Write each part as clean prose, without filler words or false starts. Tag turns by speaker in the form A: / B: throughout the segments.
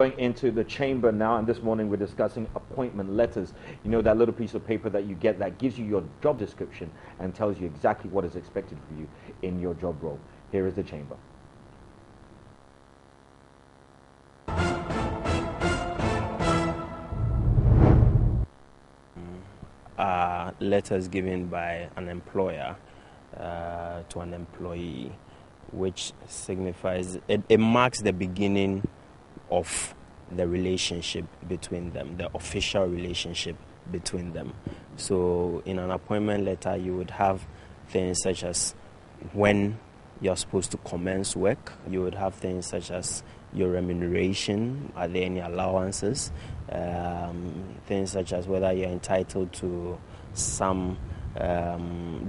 A: Going into the chamber now, and this morning we're discussing appointment letters. You know, that little piece of paper that you get that gives you your job description and tells you exactly what is expected for you in your job role. Here is the chamber.
B: Letters given by an employer to an employee, which signifies, it marks the beginning of the relationship between them, the official relationship between them. So in an appointment letter, you would have things such as when you're supposed to commence work. You would have things such as your remuneration, are there any allowances, things such as whether you're entitled to some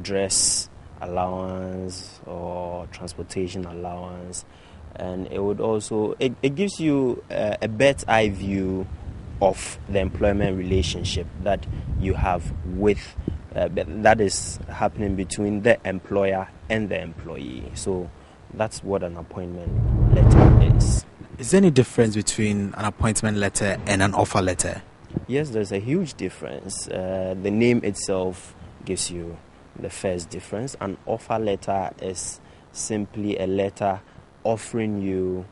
B: dress allowance or transportation allowance. And it would also, it gives you a bird's eye view of the employment relationship that you have with, that is happening between the employer and the employee. So that's what an appointment letter is.
C: Is there any difference between an appointment letter and an offer letter?
B: Yes, there's a huge difference. The name itself gives you the first difference. An offer letter is simply a letter offering you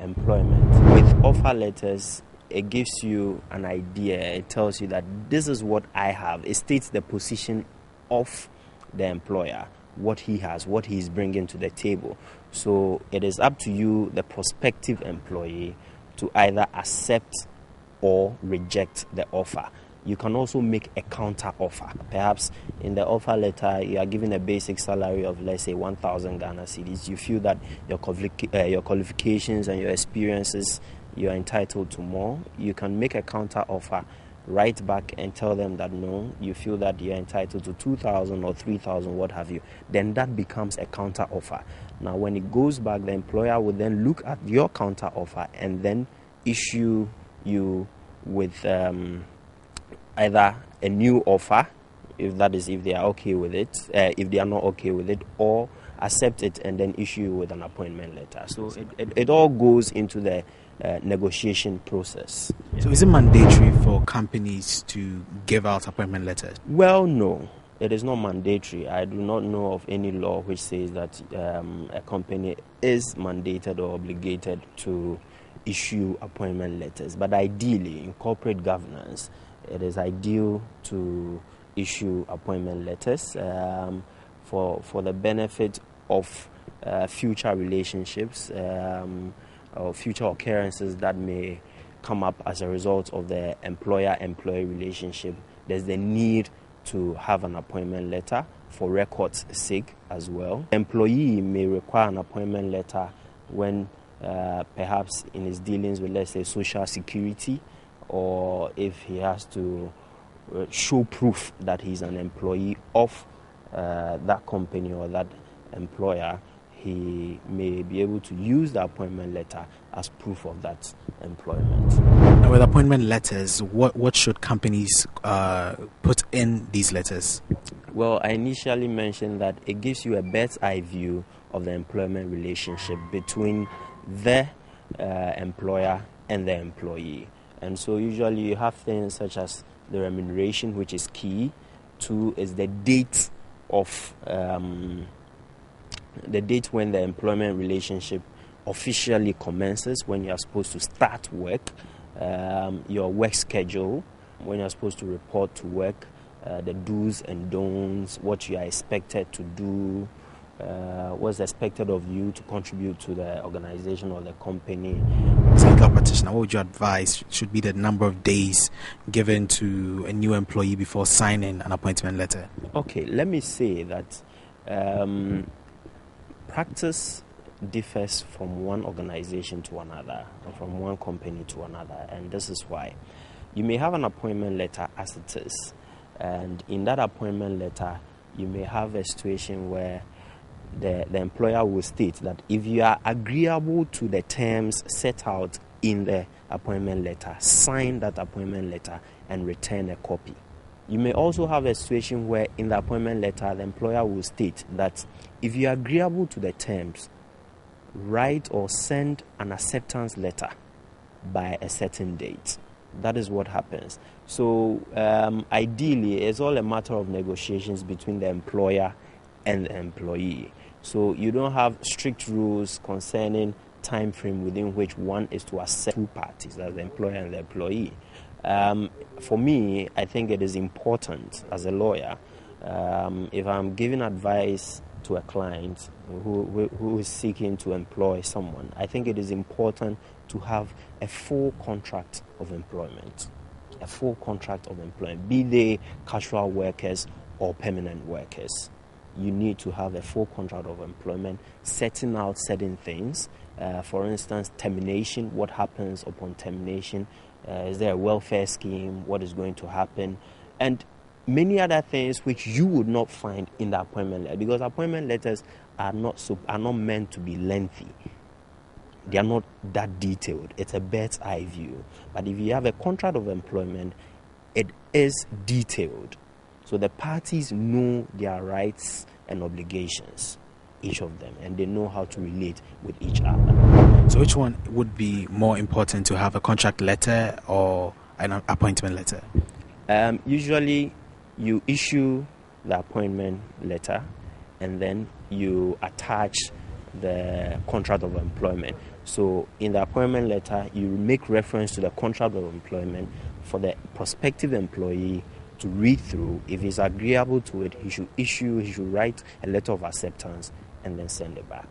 B: employment. With offer letters, it gives you an idea. It tells you that this is what I have. It states the position of the employer, what he has, what he's bringing to the table. So it is up to you, the prospective employee, to either accept or reject the offer. You can also make a counter offer. Perhaps in the offer letter, you are given a basic salary of, let's say, 1,000 Ghana cedis. You feel that your qualifications and your experiences, you are entitled to more. You can make a counter offer, write back and tell them that no, you feel that you are entitled to 2,000 or 3,000, what have you. Then that becomes a counter offer. Now, when it goes back, the employer will then look at your counter offer and then issue you with either a new offer, if they are okay with it, if they are not okay with it, or accept it and then issue you with an appointment letter. So it all goes into the negotiation process.
C: So is it mandatory for companies to give out appointment letters?
B: Well, no. It is not mandatory. I do not know of any law which says that a company is mandated or obligated to issue appointment letters. But ideally, in corporate governance, it is ideal to issue appointment letters for the benefit of future relationships or future occurrences that may come up as a result of the employer-employee relationship. There's the need to have an appointment letter for records' sake as well. The employee may require an appointment letter when perhaps in his dealings with, let's say, social security, or if he has to show proof that he's an employee of that company or that employer, he may be able to use the appointment letter as proof of that employment.
C: Now, with appointment letters, what should companies put in these letters?
B: Well, I initially mentioned that it gives you a bird's eye view of the employment relationship between the employer and the employee. And so usually you have things such as the remuneration, which is key. 2 is the date of the date when the employment relationship officially commences, when you are supposed to start work, your work schedule, when you are supposed to report to work, the do's and don'ts, what you are expected to do, what's expected of you to contribute to the organization or the company.
C: As a legal practitioner, what would you advise should be the number of days given to a new employee before signing an appointment letter?
B: Okay, let me say that practice differs from one organization to another, or from one company to another, and this is why. You may have an appointment letter as it is, and in that appointment letter, you may have a situation where the employer will state that if you are agreeable to the terms set out in the appointment letter, sign that appointment letter and return a copy. You may also have a situation where in the appointment letter, the employer will state that if you are agreeable to the terms, write or send an acceptance letter by a certain date. That is what happens. So ideally, it's all a matter of negotiations between the employer and the employee. So you don't have strict rules concerning time frame within which one is to accept two parties, as the employer and the employee. For me, I think it is important as a lawyer, if I'm giving advice to a client who is seeking to employ someone, I think it is important to have a full contract of employment. A full contract of employment, be they casual workers or permanent workers. You need to have a full contract of employment, setting out certain things. For instance, termination, what happens upon termination? Is there a welfare scheme? What is going to happen? And many other things which you would not find in the appointment letter, because appointment letters are not meant to be lengthy. They are not that detailed. It's a bird's eye view. But if you have a contract of employment, it is detailed. So the parties know their rights and obligations, each of them, and they know how to relate with each other.
C: So which one would be more important, to have a contract letter or an appointment letter?
B: Usually you issue the appointment letter and then you attach the contract of employment. So in the appointment letter, you make reference to the contract of employment for the prospective employee to read through. If he's agreeable to it, he should write a letter of acceptance and then send it back.